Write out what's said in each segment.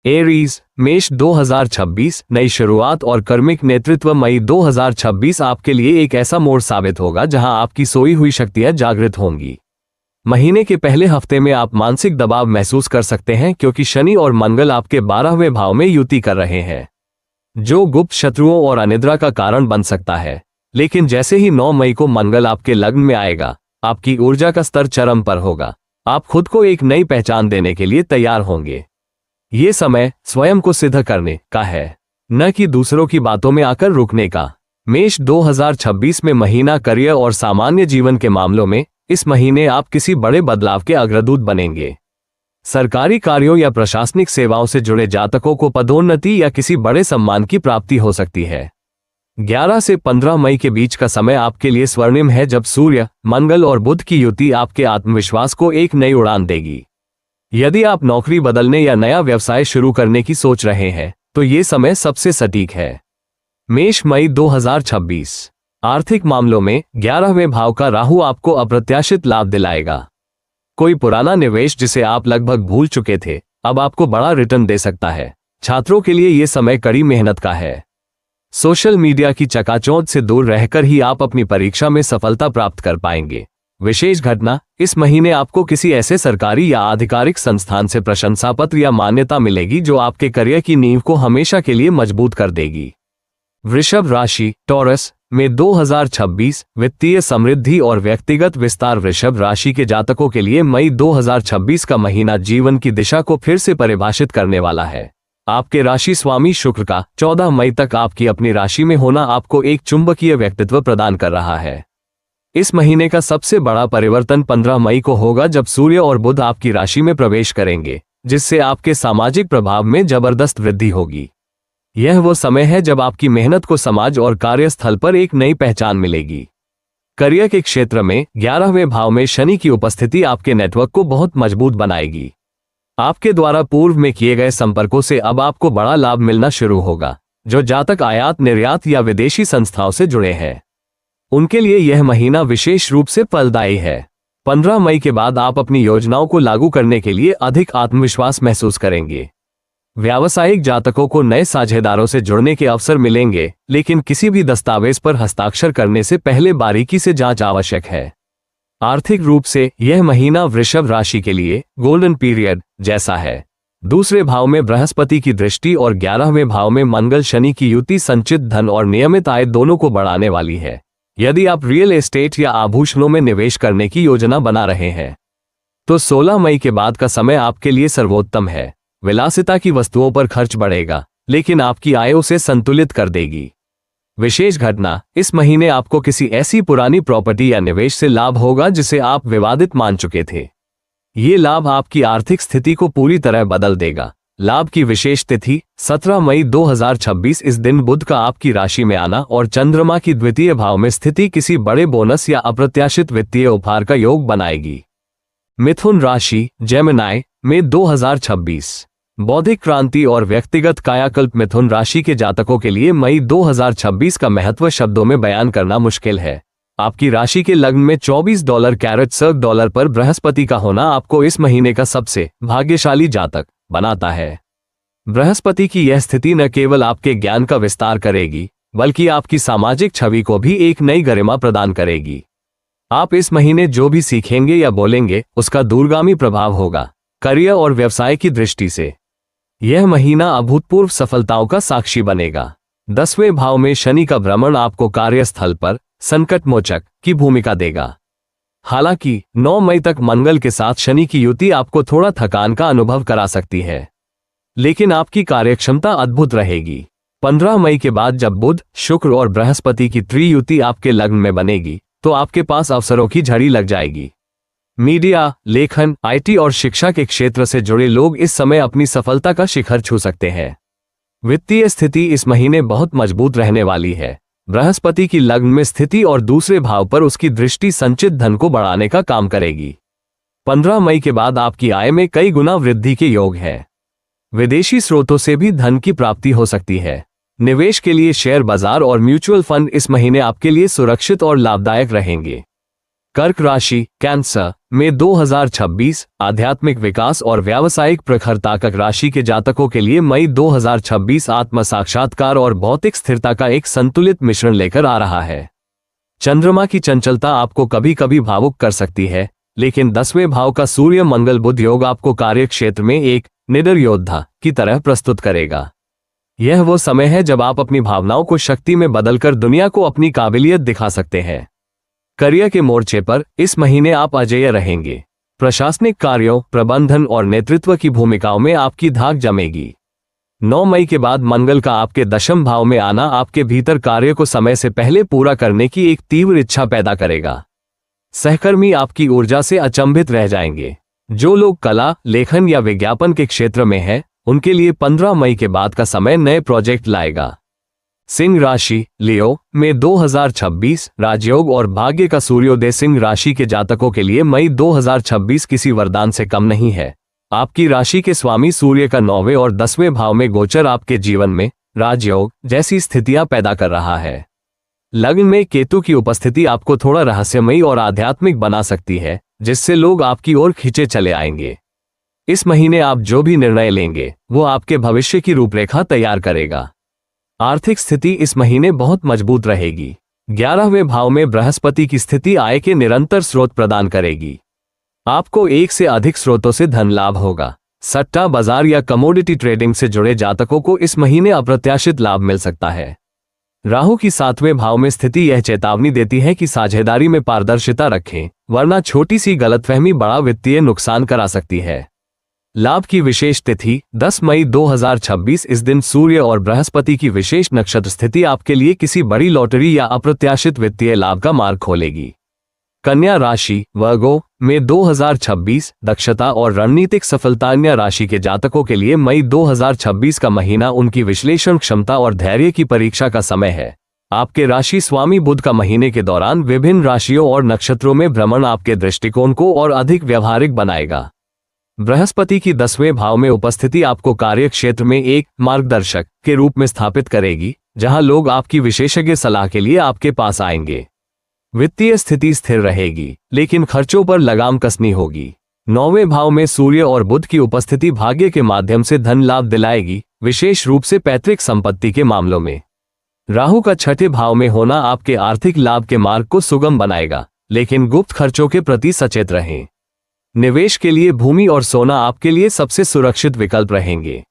Aries, मेष 2026 नई शुरुआत और कर्मिक नेतृत्व। मई 2026 आपके लिए एक ऐसा मोड़ साबित होगा जहां आपकी सोई हुई शक्तियां जागृत होंगी। महीने के पहले हफ्ते में आप मानसिक दबाव महसूस कर सकते हैं क्योंकि शनि और मंगल आपके 12वें भाव में युति कर रहे हैं, जो गुप्त शत्रुओं और अनिद्रा का कारण बन सकता है। लेकिन जैसे ही 9 मई को मंगल आपके लग्न में आएगा, आपकी ऊर्जा का स्तर चरम पर होगा। आप खुद को एक नई पहचान देने के लिए तैयार होंगे। ये समय स्वयं को सिद्ध करने का है, न कि दूसरों की बातों में आकर रुकने का। मेष 2026 में महीना करियर और सामान्य जीवन के मामलों में इस महीने आप किसी बड़े बदलाव के अग्रदूत बनेंगे। सरकारी कार्यों या प्रशासनिक सेवाओं से जुड़े जातकों को पदोन्नति या किसी बड़े सम्मान की प्राप्ति हो सकती है। 11 से 15 मई के बीच का समय आपके लिए स्वर्णिम है, जब सूर्य, मंगल और बुध की युति आपके आत्मविश्वास को एक नई उड़ान देगी। यदि आप नौकरी बदलने या नया व्यवसाय शुरू करने की सोच रहे हैं तो ये समय सबसे सटीक है। मेष मई 2026 आर्थिक मामलों में 11वें भाव का राहु आपको अप्रत्याशित लाभ दिलाएगा। कोई पुराना निवेश जिसे आप लगभग भूल चुके थे अब आपको बड़ा रिटर्न दे सकता है। छात्रों के लिए यह समय कड़ी मेहनत का है। सोशल मीडिया की चकाचौंध से दूर रहकर ही आप अपनी परीक्षा में सफलता प्राप्त कर पाएंगे। विशेष घटना, इस महीने आपको किसी ऐसे सरकारी या आधिकारिक संस्थान से प्रशंसा पत्र या मान्यता मिलेगी जो आपके करियर की नींव को हमेशा के लिए मजबूत कर देगी। वृषभ राशि, टॉरस में 2026 वित्तीय समृद्धि और व्यक्तिगत विस्तार। वृषभ राशि के जातकों के लिए मई 2026 का महीना जीवन की दिशा को फिर से परिभाषित करने वाला है। आपके राशि स्वामी शुक्र का 14 मई तक आपकी अपनी राशि में होना आपको एक चुंबकीय व्यक्तित्व प्रदान कर रहा है। इस महीने का सबसे बड़ा परिवर्तन 15 मई को होगा, जब सूर्य और बुध आपकी राशि में प्रवेश करेंगे, जिससे आपके सामाजिक प्रभाव में जबरदस्त वृद्धि होगी। यह वो समय है जब आपकी मेहनत को समाज और कार्यस्थल पर एक नई पहचान मिलेगी। करियर के क्षेत्र में 11वें भाव में शनि की उपस्थिति आपके नेटवर्क को बहुत मजबूत बनाएगी। आपके द्वारा पूर्व में किए गए संपर्कों से अब आपको बड़ा लाभ मिलना शुरू होगा। जो जातक आयात निर्यात या विदेशी संस्थाओं से जुड़े हैं उनके लिए यह महीना विशेष रूप से फलदायी है। 15 मई के बाद आप अपनी योजनाओं को लागू करने के लिए अधिक आत्मविश्वास महसूस करेंगे। व्यावसायिक जातकों को नए साझेदारों से जुड़ने के अवसर मिलेंगे, लेकिन किसी भी दस्तावेज पर हस्ताक्षर करने से पहले बारीकी से जांच आवश्यक है। आर्थिक रूप से यह महीना वृषभ राशि के लिए गोल्डन पीरियड जैसा है। दूसरे भाव में बृहस्पति की दृष्टि और 11वें भाव में मंगल शनि की युति संचित धन और नियमित आय दोनों को बढ़ाने वाली है। यदि आप रियल एस्टेट या आभूषणों में निवेश करने की योजना बना रहे हैं तो 16 मई के बाद का समय आपके लिए सर्वोत्तम है। विलासिता की वस्तुओं पर खर्च बढ़ेगा, लेकिन आपकी आय उसे संतुलित कर देगी। विशेष घटना, इस महीने आपको किसी ऐसी पुरानी प्रॉपर्टी या निवेश से लाभ होगा जिसे आप विवादित मान चुके थे। ये लाभ आपकी आर्थिक स्थिति को पूरी तरह बदल देगा। लाभ की विशेष तिथि 17 मई 2026। इस दिन बुध का आपकी राशि में आना और चंद्रमा की द्वितीय भाव में स्थिति किसी बड़े बोनस या अप्रत्याशित वित्तीय उपहार का योग बनाएगी। मिथुन राशि, जेमिनी में 2026 बौद्धिक क्रांति और व्यक्तिगत कायाकल्प। मिथुन राशि के जातकों के लिए मई 2026 का महत्व शब्दों में बयान करना मुश्किल है। आपकी राशि के लग्न में $24 पर बृहस्पति का होना आपको इस महीने का सबसे भाग्यशाली जातक बनाता है। बृहस्पति की यह स्थिति न केवल आपके ज्ञान का विस्तार करेगी, बल्कि आपकी सामाजिक छवि को भी एक नई गरिमा प्रदान करेगी। आप इस महीने जो भी सीखेंगे या बोलेंगे उसका दूरगामी प्रभाव होगा। करियर और व्यवसाय की दृष्टि से यह महीना अभूतपूर्व सफलताओं का साक्षी बनेगा। 10वें भाव में शनि का भ्रमण आपको कार्यस्थल पर संकट मोचक की भूमिका देगा। हालांकि 9 मई तक मंगल के साथ शनि की युति आपको थोड़ा थकान का अनुभव करा सकती है, लेकिन आपकी कार्यक्षमता अद्भुत रहेगी। 15 मई के बाद जब बुध, शुक्र और बृहस्पति की त्रियुति आपके लग्न में बनेगी तो आपके पास अवसरों की झड़ी लग जाएगी। मीडिया, लेखन, आईटी और शिक्षा के क्षेत्र से जुड़े लोग इस समय अपनी सफलता का शिखर छू सकते हैं। वित्तीय स्थिति इस महीने बहुत मजबूत रहने वाली है। बृहस्पति की लग्न में स्थिति और दूसरे भाव पर उसकी दृष्टि संचित धन को बढ़ाने का काम करेगी। 15 मई के बाद आपकी आय में कई गुना वृद्धि के योग है। विदेशी स्रोतों से भी धन की प्राप्ति हो सकती है। निवेश के लिए शेयर बाजार और म्यूचुअल फंड इस महीने आपके लिए सुरक्षित और लाभदायक रहेंगे। कर्क राशि, कैंसर, में 2026 आध्यात्मिक विकास और व्यावसायिक प्रखरता। कर्क राशि के जातकों के लिए मई 2026 आत्म साक्षात्कार और भौतिक स्थिरता का एक संतुलित मिश्रण लेकर आ रहा है। चंद्रमा की चंचलता आपको कभी कभी भावुक कर सकती है, लेकिन 10वें भाव का सूर्य मंगल बुध योग आपको कार्य क्षेत्र में एक निडर योद्धा की तरह प्रस्तुत करेगा। यह वो समय है जब आप अपनी भावनाओं को शक्ति में बदलकर दुनिया को अपनी काबिलियत दिखा सकते हैं। करियर के मोर्चे पर इस महीने आप अजेय रहेंगे। प्रशासनिक कार्यों, प्रबंधन और नेतृत्व की भूमिकाओं में आपकी धाक जमेगी। 9 मई के बाद मंगल का आपके 10वें भाव में आना आपके भीतर कार्य को समय से पहले पूरा करने की एक तीव्र इच्छा पैदा करेगा। सहकर्मी आपकी ऊर्जा से अचंभित रह जाएंगे। जो लोग कला, लेखन या विज्ञापन के क्षेत्र में हैं, उनके लिए 15 मई के बाद का समय नए प्रोजेक्ट लाएगा। सिंह राशि, लियो, में 2026 राजयोग और भाग्य का सूर्योदय। सिंह राशि के जातकों के लिए मई 2026 किसी वरदान से कम नहीं है। आपकी राशि के स्वामी सूर्य का 9वें और 10वें भाव में गोचर आपके जीवन में राजयोग जैसी स्थितियां पैदा कर रहा है। लग्न में केतु की उपस्थिति आपको थोड़ा रहस्यमयी और आध्यात्मिक बना सकती है, जिससे लोग आपकी ओर खींचे चले आएंगे। इस महीने आप जो भी निर्णय लेंगे वो आपके भविष्य की रूपरेखा तैयार करेगा। आर्थिक स्थिति इस महीने बहुत मजबूत रहेगी। 11वें भाव में बृहस्पति की स्थिति आय के निरंतर स्रोत प्रदान करेगी। आपको एक से अधिक स्रोतों से धन लाभ होगा। सट्टा बाजार या कमोडिटी ट्रेडिंग से जुड़े जातकों को इस महीने अप्रत्याशित लाभ मिल सकता है। राहु की 7वें भाव में स्थिति यह चेतावनी देती है कि साझेदारी में पारदर्शिता रखें, वरना छोटी सी गलतफहमी बड़ा वित्तीय नुकसान करा सकती है। लाभ की विशेष तिथि 10 मई 2026। इस दिन सूर्य और बृहस्पति की विशेष नक्षत्र स्थिति आपके लिए किसी बड़ी लॉटरी या अप्रत्याशित वित्तीय लाभ का मार्ग खोलेगी। कन्या राशि, वर्गो, में 2026 दक्षता और रणनीतिक सफलता। कन्या राशि के जातकों के लिए मई 2026 का महीना उनकी विश्लेषण क्षमता और धैर्य की परीक्षा का समय है। आपके राशि स्वामी बुध का महीने के दौरान विभिन्न राशियों और नक्षत्रों में भ्रमण आपके दृष्टिकोण को और अधिक व्यावहारिक बनाएगा। बृहस्पति की 10वें भाव में उपस्थिति आपको कार्य क्षेत्र में एक मार्गदर्शक के रूप में स्थापित करेगी, जहां लोग आपकी विशेषज्ञ सलाह के लिए आपके पास आएंगे। वित्तीय स्थिति स्थिर रहेगी, लेकिन खर्चों पर लगाम कसनी होगी। 9वें भाव में सूर्य और बुध की उपस्थिति भाग्य के माध्यम से धन लाभ दिलाएगी, विशेष रूप से पैतृक संपत्ति के मामलों में। राहु का 6ठे भाव में होना आपके आर्थिक लाभ के मार्ग को सुगम बनाएगा, लेकिन गुप्त खर्चों के प्रति सचेत रहें। निवेश के लिए भूमि और सोना आपके लिए सबसे सुरक्षित विकल्प रहेंगे।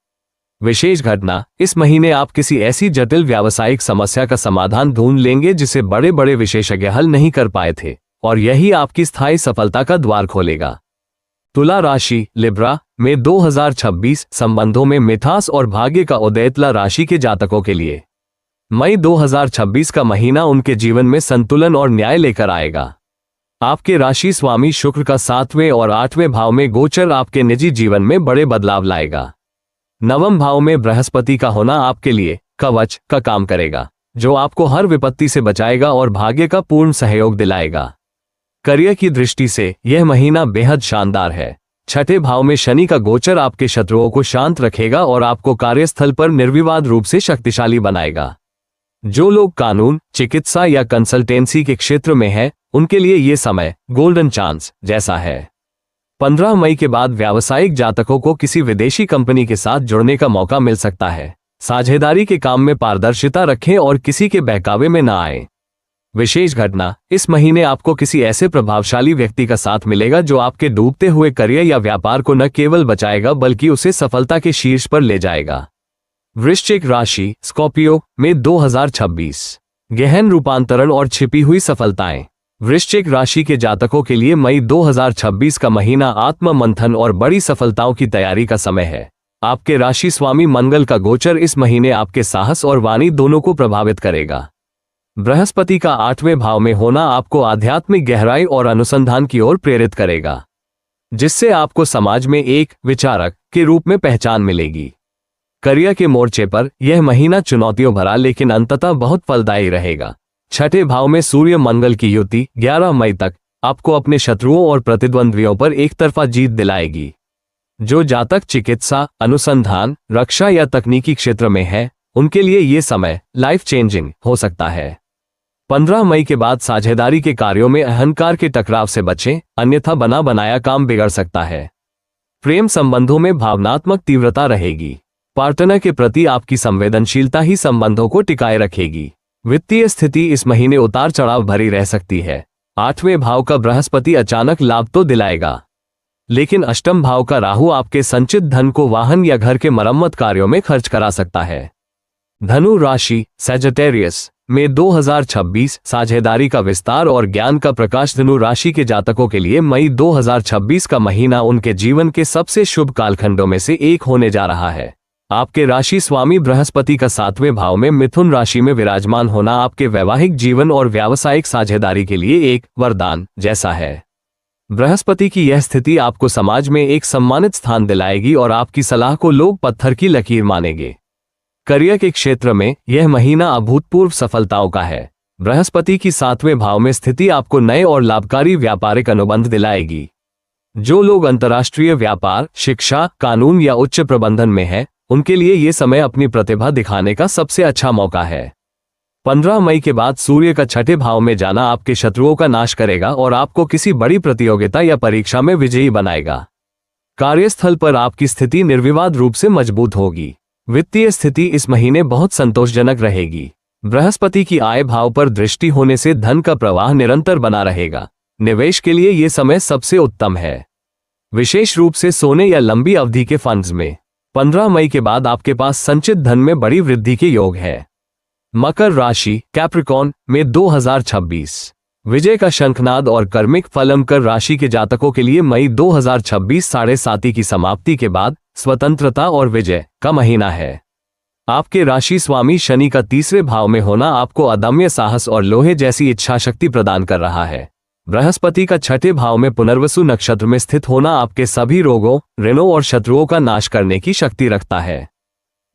विशेष घटना, इस महीने आप किसी ऐसी जटिल व्यावसायिक समस्या का समाधान ढूंढ लेंगे जिसे बड़े बड़े विशेषज्ञ हल नहीं कर पाए थे, और यही आपकी स्थायी सफलता का द्वार खोलेगा। तुला राशि, लिब्रा, में 2026 संबंधों में मिठास और भाग्य का उदय। तुला राशि के जातकों के लिए मई 2026 का महीना उनके जीवन में संतुलन और न्याय लेकर आएगा। आपके राशि स्वामी शुक्र का 7वें और 8वें भाव में गोचर आपके निजी जीवन में बड़े बदलाव लाएगा। 9वें भाव में बृहस्पति का होना आपके लिए कवच का काम करेगा, जो आपको हर विपत्ति से बचाएगा और भाग्य का पूर्ण सहयोग दिलाएगा। करियर की दृष्टि से यह महीना बेहद शानदार है। 6ठे भाव में शनि का गोचर आपके शत्रुओं को शांत रखेगा और आपको कार्यस्थल पर निर्विवाद रूप से शक्तिशाली बनाएगा। जो लोग कानून, चिकित्सा या कंसल्टेंसी के क्षेत्र में हैं, उनके लिए ये समय गोल्डन चांस जैसा है। 15 मई के बाद व्यावसायिक जातकों को किसी विदेशी कंपनी के साथ जुड़ने का मौका मिल सकता है। साझेदारी के काम में पारदर्शिता रखें और किसी के बहकावे में न आए। विशेष घटना, इस महीने आपको किसी ऐसे प्रभावशाली व्यक्ति का साथ मिलेगा जो आपके डूबते हुए करियर या व्यापार को न केवल बचाएगा बल्कि उसे सफलता के शीर्ष पर ले जाएगा। वृश्चिक राशि, स्कॉर्पियो, में 2026 गहन रूपांतरण और छिपी हुई सफलताएं। वृश्चिक राशि के जातकों के लिए मई 2026 का महीना आत्म मंथन और बड़ी सफलताओं की तैयारी का समय है। आपके राशि स्वामी मंगल का गोचर इस महीने आपके साहस और वाणी दोनों को प्रभावित करेगा। बृहस्पति का 8वें भाव में होना आपको आध्यात्मिक गहराई और अनुसंधान की ओर प्रेरित करेगा, जिससे आपको समाज में एक विचारक के रूप में पहचान मिलेगी। करियर के मोर्चे पर यह महीना चुनौतियों भरा लेकिन अंततः बहुत फलदायी रहेगा। 6ठे भाव में सूर्य मंगल की युति 11 मई तक आपको अपने शत्रुओं और प्रतिद्वंद्वियों पर एक तरफा जीत दिलाएगी। जो जातक चिकित्सा, अनुसंधान, रक्षा या तकनीकी क्षेत्र में है, उनके लिए ये समय लाइफ चेंजिंग हो सकता है। 15 मई के बाद साझेदारी के कार्यों में अहंकार के टकराव से बचें, अन्यथा बना बनाया काम बिगड़ सकता है। प्रेम संबंधों में भावनात्मक तीव्रता रहेगी। पार्टनर के प्रति आपकी संवेदनशीलता ही संबंधों को टिकाए रखेगी। वित्तीय स्थिति इस महीने उतार चढ़ाव भरी रह सकती है। 8वें भाव का बृहस्पति अचानक लाभ तो दिलाएगा, लेकिन अष्टम भाव का राहु आपके संचित धन को वाहन या घर के मरम्मत कार्यों में खर्च करा सकता है। धनु राशि, सैजिटेरियस में 2026 साझेदारी का विस्तार और ज्ञान का प्रकाश। धनु राशि के जातकों के लिए मई 2026 का महीना उनके जीवन के सबसे शुभ कालखंडों में से एक होने जा रहा है। आपके राशि स्वामी बृहस्पति का 7वें भाव में मिथुन राशि में विराजमान होना आपके वैवाहिक जीवन और व्यावसायिक साझेदारी के लिए एक वरदान जैसा है। बृहस्पति की यह स्थिति आपको समाज में एक सम्मानित स्थान दिलाएगी और आपकी सलाह को लोग पत्थर की लकीर मानेंगे। करियर के क्षेत्र में यह महीना अभूतपूर्व सफलताओं का है। बृहस्पति की 7वें भाव में स्थिति आपको नए और लाभकारी व्यापारिक अनुबंध दिलाएगी। जो लोग अंतर्राष्ट्रीय व्यापार, शिक्षा, कानून या उच्च प्रबंधन में हैं, उनके लिए ये समय अपनी प्रतिभा दिखाने का सबसे अच्छा मौका है। 15 मई के बाद सूर्य का 6ठे भाव में जाना आपके शत्रुओं का नाश करेगा और आपको किसी बड़ी प्रतियोगिता या परीक्षा में विजयी बनाएगा। कार्यस्थल पर आपकी स्थिति निर्विवाद रूप से मजबूत होगी। वित्तीय स्थिति इस महीने बहुत संतोषजनक रहेगी। बृहस्पति की आय भाव पर दृष्टि होने से धन का प्रवाह निरंतर बना रहेगा। निवेश के लिए ये समय सबसे उत्तम है, विशेष रूप से सोने या लंबी अवधि के फंड्स में। 15 मई के बाद आपके पास संचित धन में बड़ी वृद्धि के योग है। मकर राशि, कैप्रिकॉर्न में 2026 विजय का शंखनाद और कर्मिक फल। मकर राशि के जातकों के लिए मई 2026 साढ़े की समाप्ति के बाद स्वतंत्रता और विजय का महीना है। आपके राशि स्वामी शनि का 3रे भाव में होना आपको अदम्य साहस और लोहे जैसी इच्छा शक्ति प्रदान कर रहा है। बृहस्पति का 6ठे भाव में पुनर्वसु नक्षत्र में स्थित होना आपके सभी रोगों, ऋणों और शत्रुओं का नाश करने की शक्ति रखता है।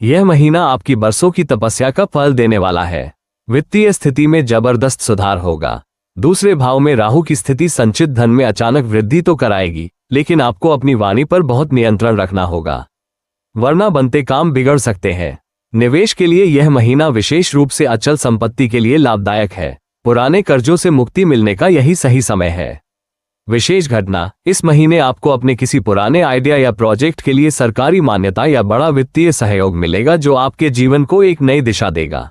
यह महीना आपकी बरसों की तपस्या का फल देने वाला है। वित्तीय स्थिति में जबरदस्त सुधार होगा। 2रे भाव में राहु की स्थिति संचित धन में अचानक वृद्धि तो कराएगी, लेकिन आपको अपनी वाणी पर बहुत नियंत्रण रखना होगा, वरना बनते काम बिगड़ सकते हैं। निवेश के लिए यह महीना विशेष रूप से अचल संपत्ति के लिए लाभदायक है। पुराने कर्जों से मुक्ति मिलने का यही सही समय है। विशेष घटना, इस महीने आपको अपने किसी पुराने आइडिया या प्रोजेक्ट के लिए सरकारी मान्यता या बड़ा वित्तीय सहयोग मिलेगा जो आपके जीवन को एक नई दिशा देगा।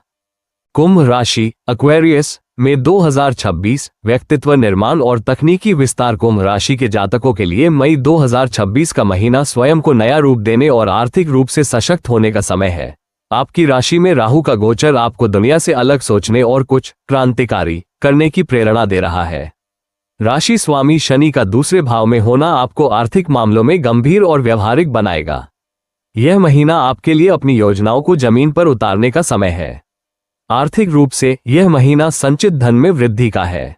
कुंभ राशि, एक्वेरियस में 2026 व्यक्तित्व निर्माण और तकनीकी विस्तार। कुंभ राशि के जातकों के लिए मई 2026 का महीना स्वयं को नया रूप देने और आर्थिक रूप से सशक्त होने का समय है। आपकी राशि में राहु का गोचर आपको दुनिया से अलग सोचने और कुछ क्रांतिकारी करने की प्रेरणा दे रहा है। राशि स्वामी शनि का 2रे भाव में होना आपको आर्थिक मामलों में गंभीर और व्यवहारिक बनाएगा। यह महीना आपके लिए अपनी योजनाओं को जमीन पर उतारने का समय है। आर्थिक रूप से यह महीना संचित धन में वृद्धि का है।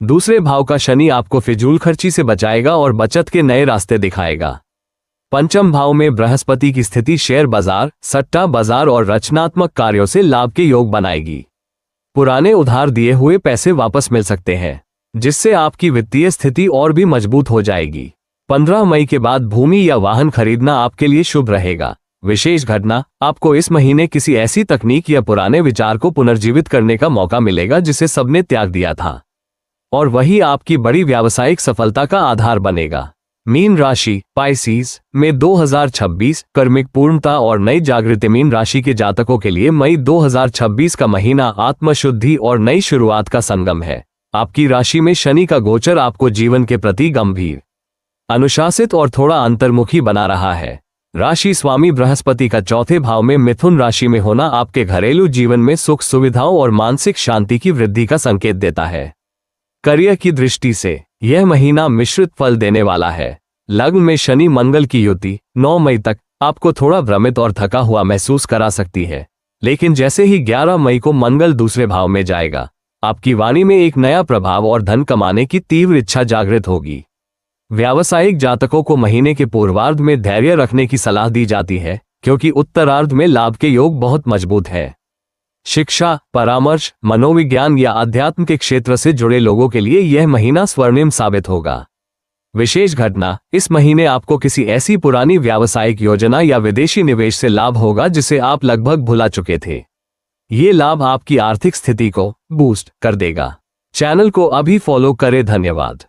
2रे भाव का शनि आपको फिजूल खर्ची से बचाएगा और बचत के नए रास्ते दिखाएगा। 5म भाव में बृहस्पति की स्थिति शेयर बाजार, सट्टा बाजार और रचनात्मक कार्यों से लाभ के योग बनाएगी। पुराने उधार दिए हुए पैसे वापस मिल सकते हैं, जिससे आपकी वित्तीय स्थिति और भी मजबूत हो जाएगी। 15 मई के बाद भूमि या वाहन खरीदना आपके लिए शुभ रहेगा। विशेष घटना, आपको इस महीने किसी ऐसी तकनीक या पुराने विचार को पुनर्जीवित करने का मौका मिलेगा जिसे सबने त्याग दिया था, और वही आपकी बड़ी व्यावसायिक सफलता का आधार बनेगा। मीन राशि, पाइसीज में 2026 कर्मिक पूर्णता और नई जागृति। मीन राशि के जातकों के लिए मई 2026 का महीना आत्मशुद्धि और नई शुरुआत का संगम है। आपकी राशि में शनि का गोचर आपको जीवन के प्रति गंभीर, अनुशासित और थोड़ा अंतर्मुखी बना रहा है। राशि स्वामी बृहस्पति का 4थे भाव में मिथुन राशि में होना आपके घरेलू जीवन में सुख सुविधाओं और मानसिक शांति की वृद्धि का संकेत देता है। करियर की दृष्टि से यह महीना मिश्रित फल देने वाला है। लग्न में शनि मंगल की युति 9 मई तक आपको थोड़ा भ्रमित और थका हुआ महसूस करा सकती है, लेकिन जैसे ही 11 मई को मंगल 2रे भाव में जाएगा, आपकी वाणी में एक नया प्रभाव और धन कमाने की तीव्र इच्छा जागृत होगी। व्यावसायिक जातकों को महीने के पूर्वार्ध में धैर्य रखने की सलाह दी जाती है, क्योंकि उत्तरार्ध में लाभ के योग बहुत मजबूत है। शिक्षा, परामर्श, मनोविज्ञान या अध्यात्म के क्षेत्र से जुड़े लोगों के लिए यह महीना स्वर्णिम साबित होगा। विशेष घटना, इस महीने आपको किसी ऐसी पुरानी व्यावसायिक योजना या विदेशी निवेश से लाभ होगा जिसे आप लगभग भुला चुके थे। ये लाभ आपकी आर्थिक स्थिति को बूस्ट कर देगा। चैनल को अभी फॉलो करें। धन्यवाद।